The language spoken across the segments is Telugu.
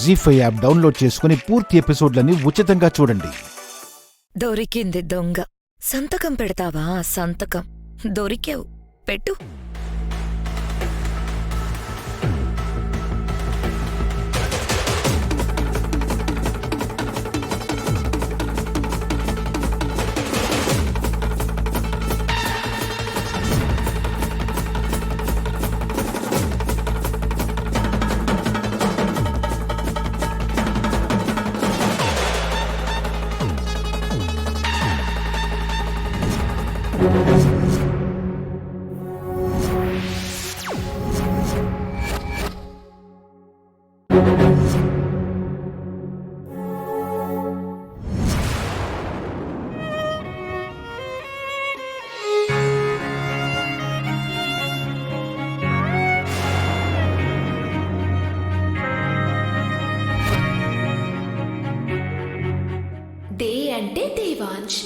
జీ5 యాప్ డౌన్లోడ్ చేసుకుని పూర్తి ఎపిసోడ్లని ఉచితంగా చూడండి. దొరికింది దొంగ. సంతకం పెడతావా? సంతకం దొరికావు, పెట్టు. డే అంటే దేవాంశ్,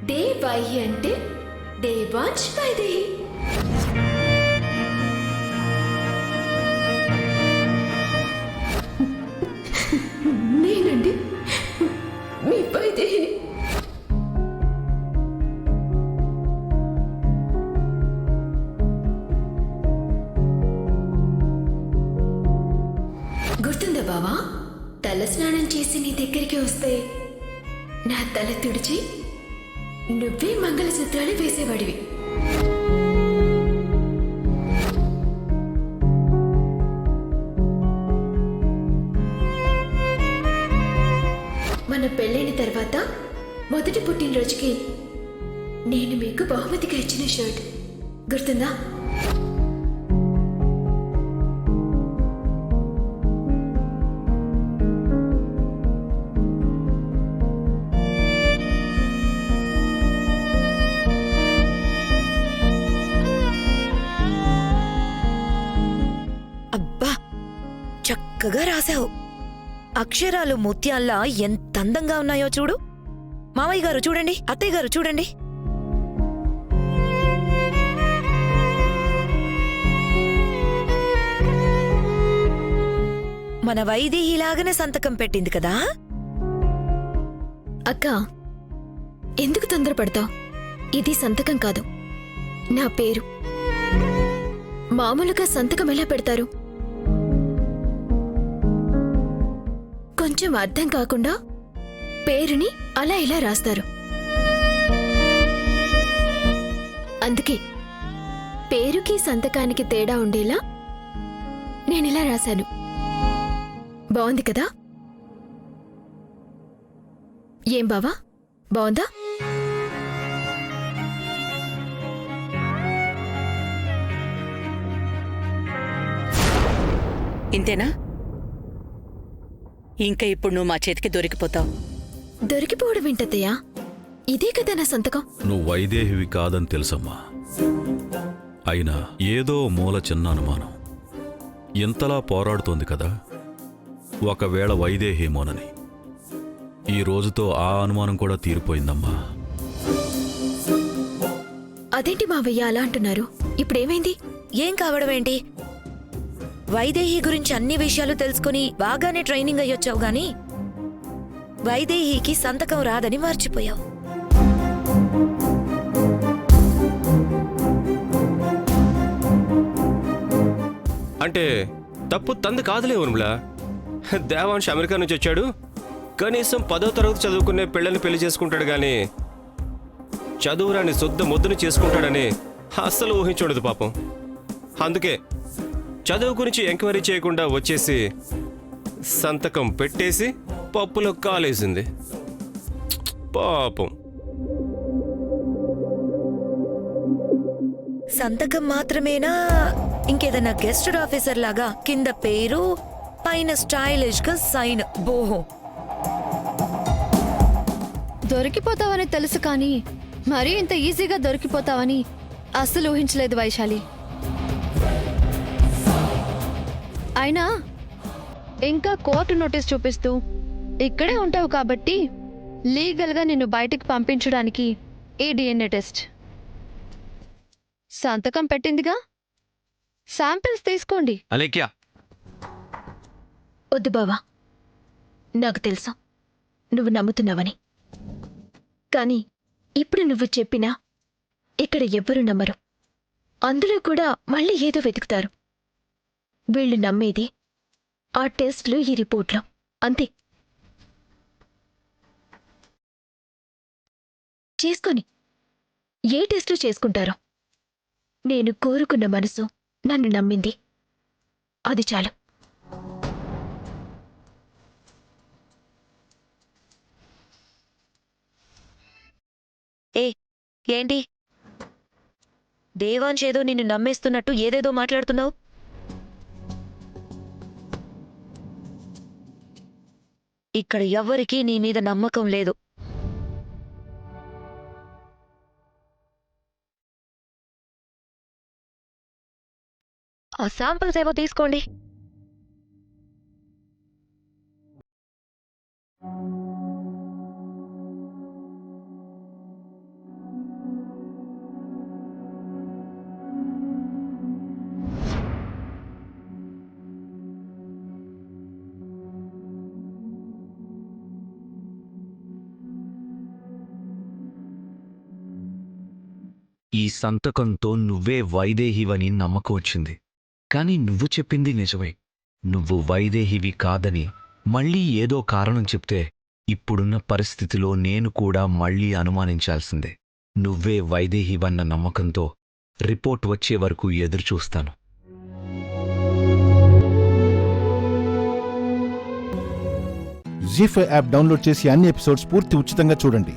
డే వై అంటే దేవాంశ్ వైదేహి. నేనండి మీ వైదేహిని. గుర్తుందా బావా? తల స్నానం చేసి నీ దగ్గరికి వస్తే నా తల తుడిచి నువ్వే మంగళసూత్రాలు వేసేవాడివి. మన పెళ్ళైన తర్వాత మొదటి పుట్టినరోజుకి నేను మీకు బహుమతిగా ఇచ్చిన షర్ట్ గుర్తుందా? చక్కగా రాశావు. అక్షరాలు ముత్యాల్లా ఎంత అందంగా ఉన్నాయో చూడు. మామయ్య గారు చూడండి, అత్తయ్య గారు చూడండి. మన వైదేహిలాగానే సంతకం పెట్టింది కదా. అక్క, ఎందుకు తొందరపడతావు? ఇది సంతకం కాదు, నా పేరు. మామూలుగా సంతకం ఎలా పెడతారు? కొంచెం అర్థం కాకుండా పేరుని అలా ఇలా రాస్తారు. అందుకే పేరుకి సంతకానికి తేడా ఉండేలా నేనిలా రాశాను. బావుంది కదా? ఏం బావా, బావుందా? ఇంతేనా? ఇంకా ఇప్పుడు నువ్వు మా చేతికి దొరికిపోతావు. దొరికిపోవడం ఏంటత్తయ్యా? ఇదే కదా నా సంతకం. నువ్వు వైదేహివి కాదని తెలుసమ్మా. అయినా ఏదో మూల చిన్న అనుమానం ఇంతలా పోరాడుతోంది కదా. ఒకవేళ వైదేహేమోనని. ఈ రోజుతో ఆ అనుమానం కూడా తీరిపోయిందమ్మా. అదేంటి మావయ్య అలా అంటున్నారు? ఇప్పుడేమైంది? ఏం కావడమేంటి? వైదేహి గురించి అన్ని విషయాలు తెలుసుకుని బాగానే ట్రైనింగ్ అయ్యొచ్చావు గాని వైదేహికి సంతకం రాదని మర్చిపోయావు. అంటే తప్పు తంది కాదులే ఊర్మిళ. దేవాంశ్ అమెరికా నుంచి వచ్చాడు. కనీసం 10వ తరగతి చదువుకునే పిల్లల్ని పెళ్లి చేసుకుంటాడు గాని చదువురాని శుద్ధ మొద్దుని చేసుకుంటాడని అస్సలు ఊహించూడదు పాపం. అందుకే చదువు గురించి ఎంక్వైరీ చేయకుండా వచ్చేసి సంతకం పెట్టేసి పప్పులో కాలేసింది పాపం. సంతకం మాత్రమేనా? ఇంకేదన్నా గెస్టెడ్ ఆఫీసర్ లాగా కింద పేరు, పైన స్టైలిష్ గా సైన్? బోహో. దొరికిపోతావని తెలుసు కానీ మరీ ఇంత ఈజీగా దొరికిపోతావని అస్సలు ఊహించలేదు వైశాలి. అయినా ఇంకా కోర్టు నోటీస్ చూపిస్తూ ఇక్కడే ఉంటావు కాబట్టి లీగల్గా నిన్ను బయటికి పంపించడానికి ఈ డిఎన్ఏ టెస్ట్. సంతకం పెట్టిందిగా, శాంపిల్స్ తీసుకోండి. అలేఖ్య, వద్దు బావా, నాకు తెలుసు నువ్వు నమ్ముతున్నావని. కానీ ఇప్పుడు నువ్వు చెప్పినా ఇక్కడ ఎవ్వరూ నమ్మరు. అందులో కూడా మళ్ళీ ఏదో వెతుకుతారు. వీళ్ళు నమ్మేది ఆ టెస్ట్లు, ఈ రిపోర్ట్లో అంతే. చేసుకొని ఏ టెస్ట్లు చేసుకుంటారో. నేను కోరుకున్న మనసు నన్ను నమ్మింది, అది చాలు. ఏ ఏంటి దేవాంశ్ ఏదో నిన్ను నమ్మేస్తున్నట్టు ఏదేదో మాట్లాడుతున్నావు? ఇక్కడ ఎవ్వరికీ నీ మీద నమ్మకం లేదు. ఆ శాంపిల్స్ ఏవో తీసుకోండి. ఈ సంతకంతో నువ్వే వైదేహివని నమ్మకం వచ్చింది. కాని నువ్వు చెప్పింది నిజమే. నువ్వు వైదేహివి కాదని మళ్ళీ ఏదో కారణం చెప్తే ఇప్పుడున్న పరిస్థితిలో నేను కూడా మళ్ళీ అనుమానించాల్సిందే. నువ్వే వైదేహివన్న నమ్మకంతో రిపోర్ట్ వచ్చే వరకు ఎదురుచూస్తాను. జీ5 యాప్ డౌన్లోడ్ చేసి అన్ని ఎపిసోడ్స్ పూర్తి ఉచితంగా చూడండి.